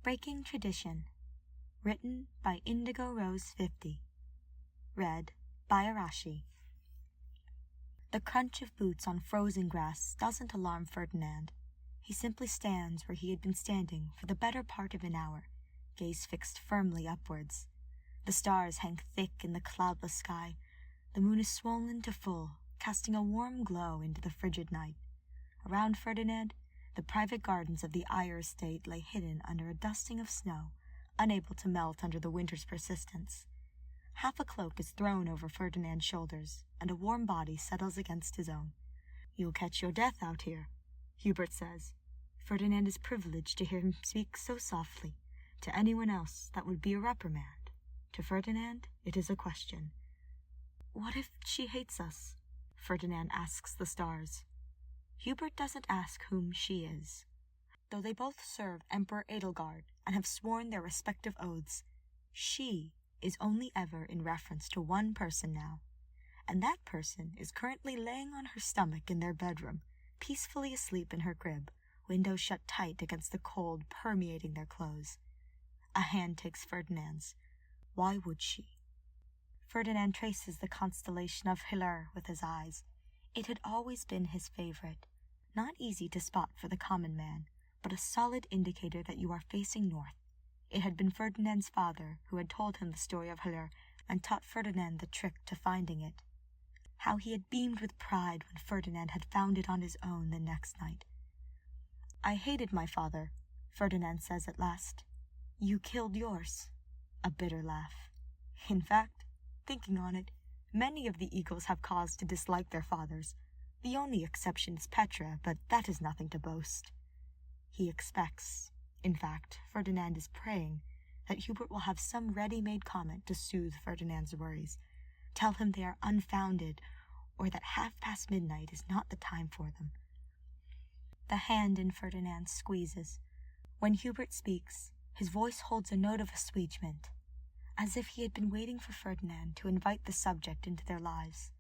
Breaking Tradition. Written by Indigo Rose 50. Read by Arashi. The crunch of boots on frozen grass doesn't alarm Ferdinand. He simply stands where he had been standing for the better part of an hour, gaze fixed firmly upwards. The stars hang thick in the cloudless sky. The moon is swollen to full, casting a warm glow into the frigid night. Around Ferdinand, the private gardens of the Eyre estate lay hidden under a dusting of snow, unable to melt under the winter's persistence. Half a cloak is thrown over Ferdinand's shoulders, and a warm body settles against his own. "You'll catch your death out here," Hubert says. Ferdinand is privileged to hear him speak so softly. To anyone else, that would be a reprimand. To Ferdinand, it is a question. "What if she hates us?" Ferdinand asks the stars. Hubert doesn't ask whom she is. Though they both serve Emperor Edelgard and have sworn their respective oaths, she is only ever in reference to one person now, and that person is currently laying on her stomach in their bedroom, peacefully asleep in her crib, windows shut tight against the cold permeating their clothes. A hand takes Ferdinand's. Why would she? Ferdinand traces the constellation of Hiller with his eyes. It had always been his favorite, not easy to spot for the common man, but a solid indicator that you are facing north. It had been Ferdinand's father who had told him the story of Hiller and taught Ferdinand the trick to finding it. How he had beamed with pride when Ferdinand had found it on his own the next night. "I hated my father," Ferdinand says at last. "You killed yours." A bitter laugh. In fact, thinking on it, many of the eagles have cause to dislike their fathers. The only exception is Petra, but that is nothing to boast. He expects, in fact, Ferdinand is praying, that Hubert will have some ready-made comment to soothe Ferdinand's worries, tell him they are unfounded, or that midnight is not the time for them. The hand in Ferdinand squeezes. When Hubert speaks, his voice holds a note of assuagement, as if he had been waiting for Ferdinand to invite the subject into their lives.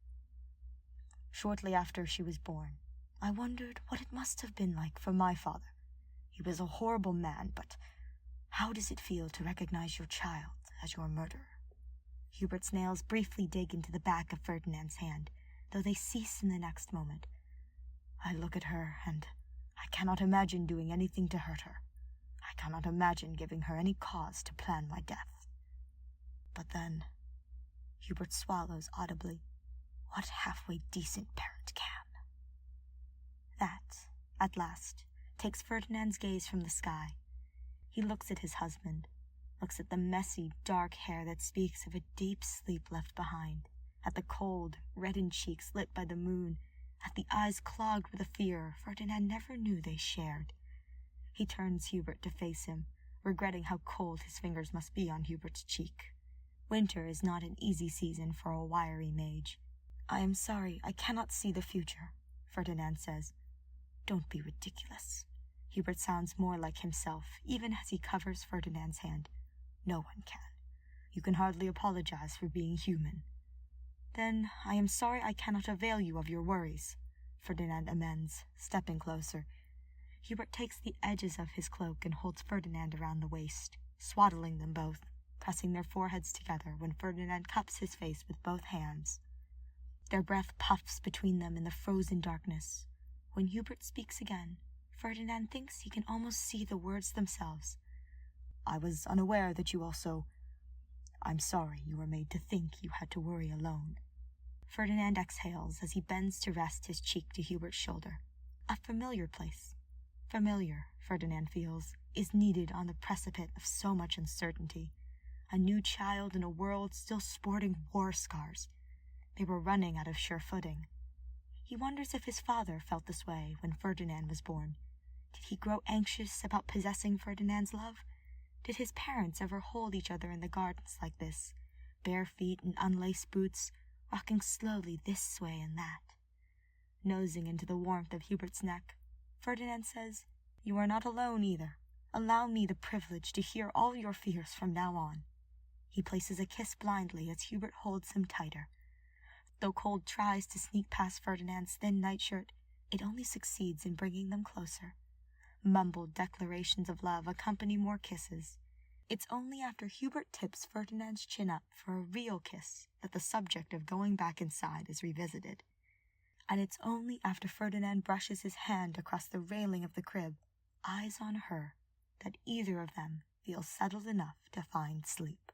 "Shortly after she was born, I wondered what it must have been like for my father. He was a horrible man, but how does it feel to recognize your child as your murderer?" Hubert's nails briefly dig into the back of Ferdinand's hand, though they cease in the next moment. "I look at her, and I cannot imagine doing anything to hurt her. I cannot imagine giving her any cause to plan my death. But then," Hubert swallows audibly, "what halfway decent parent can?" That, at last, takes Ferdinand's gaze from the sky. He looks at his husband, looks at the messy, dark hair that speaks of a deep sleep left behind, at the cold, reddened cheeks lit by the moon, at the eyes clogged with a fear Ferdinand never knew they shared. He turns Hubert to face him, regretting how cold his fingers must be on Hubert's cheek. Winter is not an easy season for a wiry mage. "I am sorry I cannot see the future," Ferdinand says. "Don't be ridiculous." Hubert sounds more like himself, even as he covers Ferdinand's hand. "No one can. You can hardly apologize for being human." "Then I am sorry I cannot avail you of your worries," Ferdinand amends, stepping closer. Hubert takes the edges of his cloak and holds Ferdinand around the waist, swaddling them both, pressing their foreheads together when Ferdinand cups his face with both hands. Their breath puffs between them in the frozen darkness. When Hubert speaks again, Ferdinand thinks he can almost see the words themselves. "I was unaware that you also... I'm sorry you were made to think you had to worry alone." Ferdinand exhales as he bends to rest his cheek to Hubert's shoulder. A familiar place. Familiar, Ferdinand feels, is needed on the precipice of so much uncertainty. A new child in a world still sporting war scars. They were running out of sure footing. He wonders if his father felt this way when Ferdinand was born. Did he grow anxious about possessing Ferdinand's love? Did his parents ever hold each other in the gardens like this, bare feet and unlaced boots, rocking slowly this way and that? Nosing into the warmth of Hubert's neck, Ferdinand says, "You are not alone either. Allow me the privilege to hear all your fears from now on." He places a kiss blindly as Hubert holds him tighter. Though cold tries to sneak past Ferdinand's thin nightshirt, it only succeeds in bringing them closer. Mumbled declarations of love accompany more kisses. It's only after Hubert tips Ferdinand's chin up for a real kiss that the subject of going back inside is revisited. And it's only after Ferdinand brushes his hand across the railing of the crib, eyes on her, that either of them feels settled enough to find sleep.